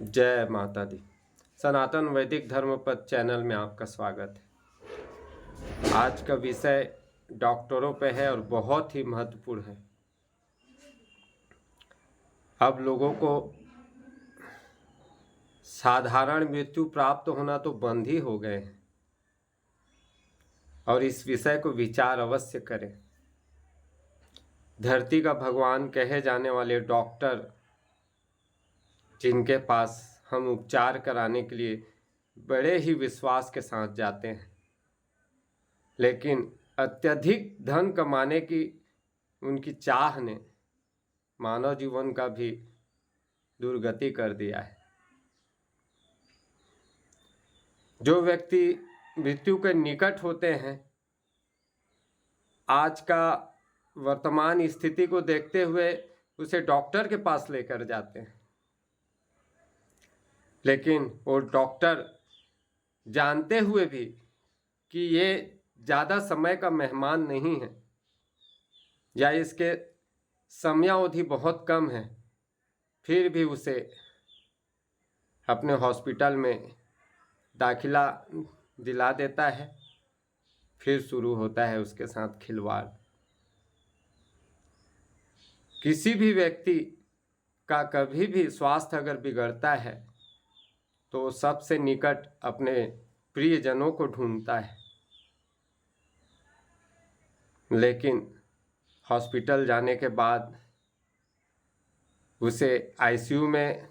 जय माता दी। सनातन वैदिक धर्म पद चैनल में आपका स्वागत है। आज का विषय डॉक्टरों पे है और बहुत ही महत्वपूर्ण है। अब लोगों को साधारण मृत्यु प्राप्त होना तो बंद ही हो गए हैं और इस विषय को विचार अवश्य करें। धरती का भगवान कहे जाने वाले डॉक्टर, जिनके पास हम उपचार कराने के लिए बड़े ही विश्वास के साथ जाते हैं, लेकिन अत्यधिक धन कमाने की उनकी चाह ने मानव जीवन का भी दुर्गति कर दिया है। जो व्यक्ति मृत्यु के निकट होते हैं, आज का वर्तमान स्थिति को देखते हुए उसे डॉक्टर के पास लेकर जाते हैं, लेकिन वो डॉक्टर जानते हुए भी कि ये ज़्यादा समय का मेहमान नहीं है या इसके समयावधि बहुत कम है, फिर भी उसे अपने हॉस्पिटल में दाखिला दिला देता है। फिर शुरू होता है उसके साथ खिलवाड़। किसी भी व्यक्ति का कभी भी स्वास्थ्य अगर बिगड़ता है तो सबसे निकट अपने प्रियजनों को ढूंढता है, लेकिन हॉस्पिटल जाने के बाद उसे आईसीयू में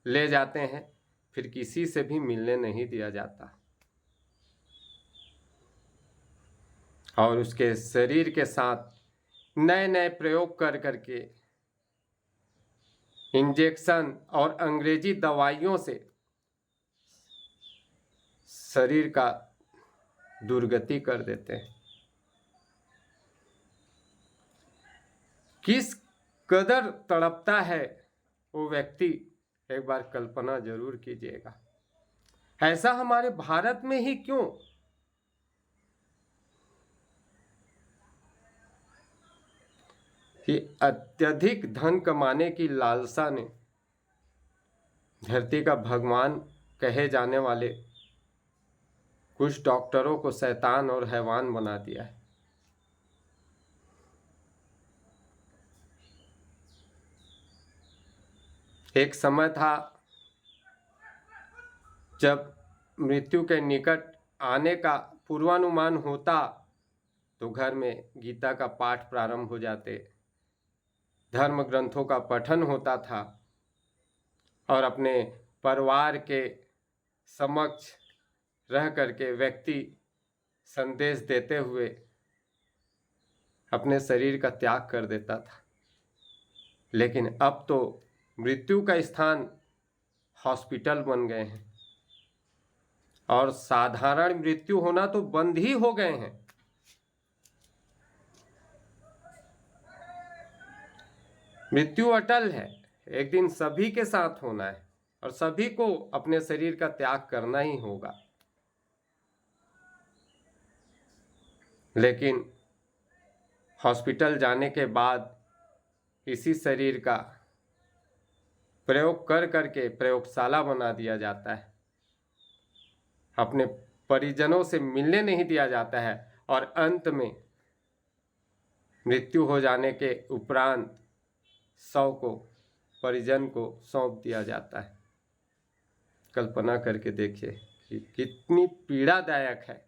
ले जाते हैं, फिर किसी से भी मिलने नहीं दिया जाता और उसके शरीर के साथ नए नए प्रयोग कर करके इंजेक्शन और अंग्रेजी दवाइयों से शरीर का दुर्गति कर देते हैं। किस कदर तड़पता है वो व्यक्ति, एक बार कल्पना जरूर कीजिएगा। ऐसा हमारे भारत में ही क्यों? कि अत्यधिक धन कमाने की लालसा ने धरती का भगवान कहे जाने वाले कुछ डॉक्टरों को शैतान और हैवान बना दिया है। एक समय था जब मृत्यु के निकट आने का पूर्वानुमान होता तो घर में गीता का पाठ प्रारंभ हो जाते, धर्म ग्रंथों का पठन होता था और अपने परिवार के समक्ष रह करके व्यक्ति संदेश देते हुए अपने शरीर का त्याग कर देता था। लेकिन अब तो मृत्यु का स्थान हॉस्पिटल बन गए हैं और साधारण मृत्यु होना तो बंद ही हो गए हैं। मृत्यु अटल है, एक दिन सभी के साथ होना है और सभी को अपने शरीर का त्याग करना ही होगा। लेकिन हॉस्पिटल जाने के बाद इसी शरीर का प्रयोग कर करके प्रयोगशाला बना दिया जाता है, अपने परिजनों से मिलने नहीं दिया जाता है और अंत में मृत्यु हो जाने के उपरांत शव को परिजन को सौंप दिया जाता है। कल्पना करके देखिए कि कितनी पीड़ादायक है।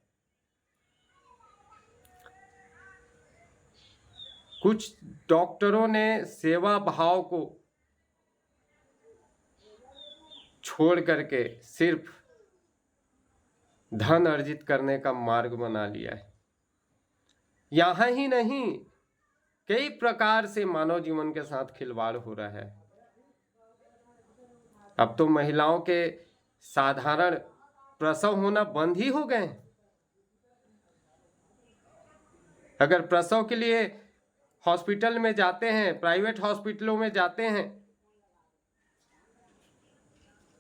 कुछ डॉक्टरों ने सेवा भाव को छोड़ करके सिर्फ धन अर्जित करने का मार्ग बना लिया है। यहाँ ही नहीं, कई प्रकार से मानव जीवन के साथ खिलवाड़ हो रहा है। अब तो महिलाओं के साधारण प्रसव होना बंद ही हो गए हैं। अगर प्रसव के लिए हॉस्पिटल में जाते हैं, प्राइवेट हॉस्पिटलों में जाते हैं,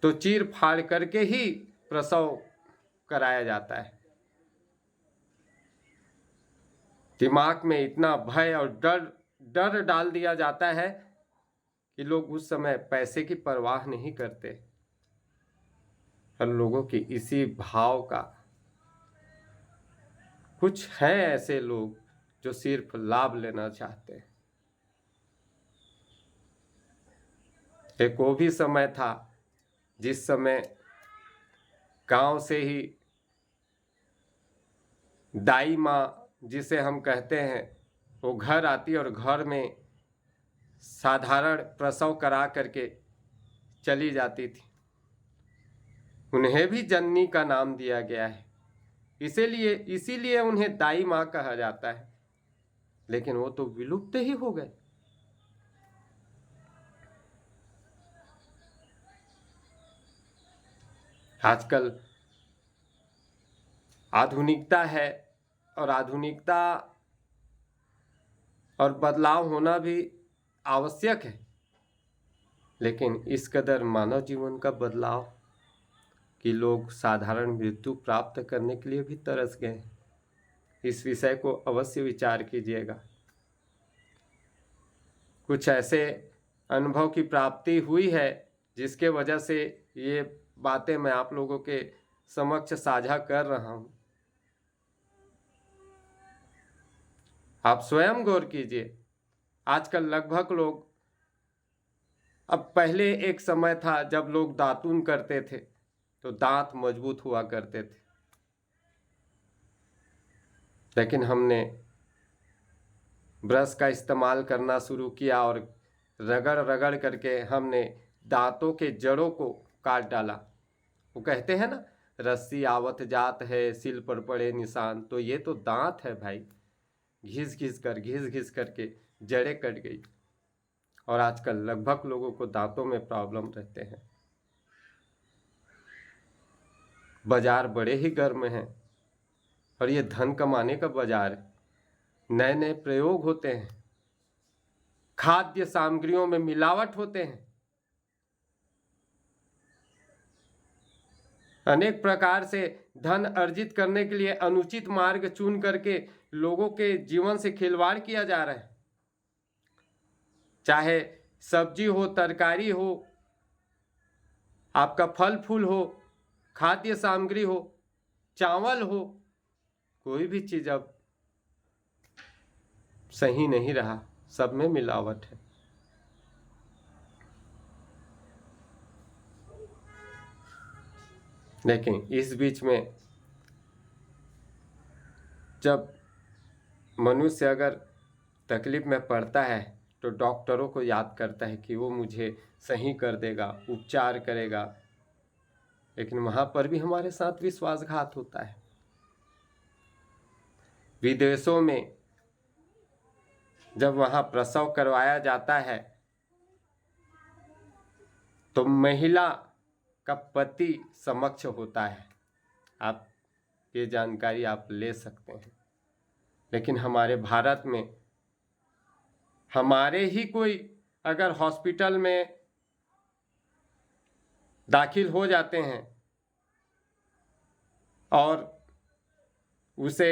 तो चीर फाड़ करके ही प्रसव कराया जाता है। दिमाग में इतना भय और डर डाल दिया जाता है कि लोग उस समय पैसे की परवाह नहीं करते, और लोगों की इसी भाव का, कुछ हैं ऐसे लोग जो सिर्फ लाभ लेना चाहते हैं। एक वो भी समय था जिस समय गांव से ही दाई माँ जिसे हम कहते हैं, वो घर आती और घर में साधारण प्रसव करा करके चली जाती थी। उन्हें भी जननी का नाम दिया गया है, इसीलिए उन्हें दाई माँ कहा जाता है। लेकिन वो तो विलुप्त ही हो गए। आजकल आधुनिकता है और आधुनिकता और बदलाव होना भी आवश्यक है, लेकिन इस कदर मानव जीवन का बदलाव कि लोग साधारण मृत्यु प्राप्त करने के लिए भी तरस गए। इस विषय को अवश्य विचार कीजिएगा। कुछ ऐसे अनुभव की प्राप्ति हुई है जिसके वजह से ये बातें मैं आप लोगों के समक्ष साझा कर रहा हूं। आप स्वयं गौर कीजिए। आजकल लगभग लोग, अब पहले एक समय था जब लोग दातून करते थे तो दांत मजबूत हुआ करते थे, लेकिन हमने ब्रश का इस्तेमाल करना शुरू किया और रगड़ रगड़ करके हमने दांतों के जड़ों को काट डाला। वो कहते हैं ना, रस्सी आवत जात है सिल पर पड़े निशान, तो ये तो दांत है भाई। घिस घिस करके जड़ें कट गई और आजकल लगभग लोगों को दांतों में प्रॉब्लम रहते हैं। बाजार बड़े ही गर्म हैं और ये धन कमाने का बाजार है। नए नए प्रयोग होते हैं, खाद्य सामग्रियों में मिलावट होते हैं, अनेक प्रकार से धन अर्जित करने के लिए अनुचित मार्ग चुन करके लोगों के जीवन से खिलवाड़ किया जा रहा है। चाहे सब्जी हो, तरकारी हो, आपका फल फूल हो, खाद्य सामग्री हो, चावल हो, कोई भी चीज अब सही नहीं रहा, सब में मिलावट है। लेकिन इस बीच में जब मनुष्य अगर तकलीफ में पड़ता है तो डॉक्टरों को याद करता है कि वो मुझे सही कर देगा, उपचार करेगा, लेकिन वहां पर भी हमारे साथ विश्वासघात होता है। विदेशों में जब वहां प्रसव करवाया जाता है तो महिला का पति समक्ष होता है। आप ये जानकारी आप ले सकते हैं। लेकिन हमारे भारत में हमारे ही कोई अगर हॉस्पिटल में दाखिल हो जाते हैं और उसे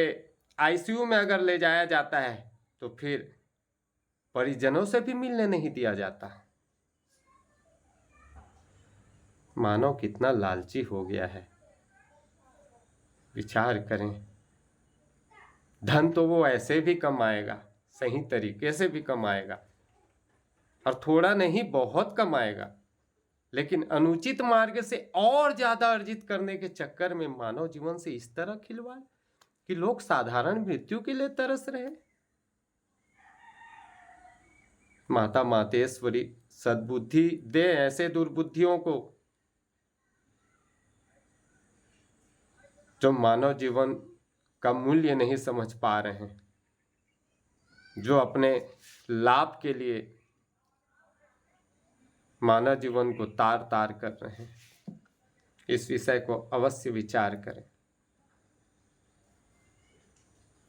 आईसीयू में अगर ले जाया जाता है तो फिर परिजनों से भी मिलने नहीं दिया जाता। मानव कितना लालची हो गया है, विचार करें। धन तो वो ऐसे भी कमाएगा, सही तरीके से भी कमाएगा और थोड़ा नहीं बहुत कमाएगा, लेकिन अनुचित मार्ग से और ज्यादा अर्जित करने के चक्कर में मानव जीवन से इस तरह खिलवाड़ कि लोग साधारण मृत्यु के लिए तरस रहे। माता मातेश्वरी सद्बुद्धि दे ऐसे दुर्बुद्धियों को जो मानव जीवन का मूल्य नहीं समझ पा रहे हैं, जो अपने लाभ के लिए मानव जीवन को तार तार कर रहे हैं। इस विषय को अवश्य विचार करें।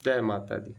जय माता दी।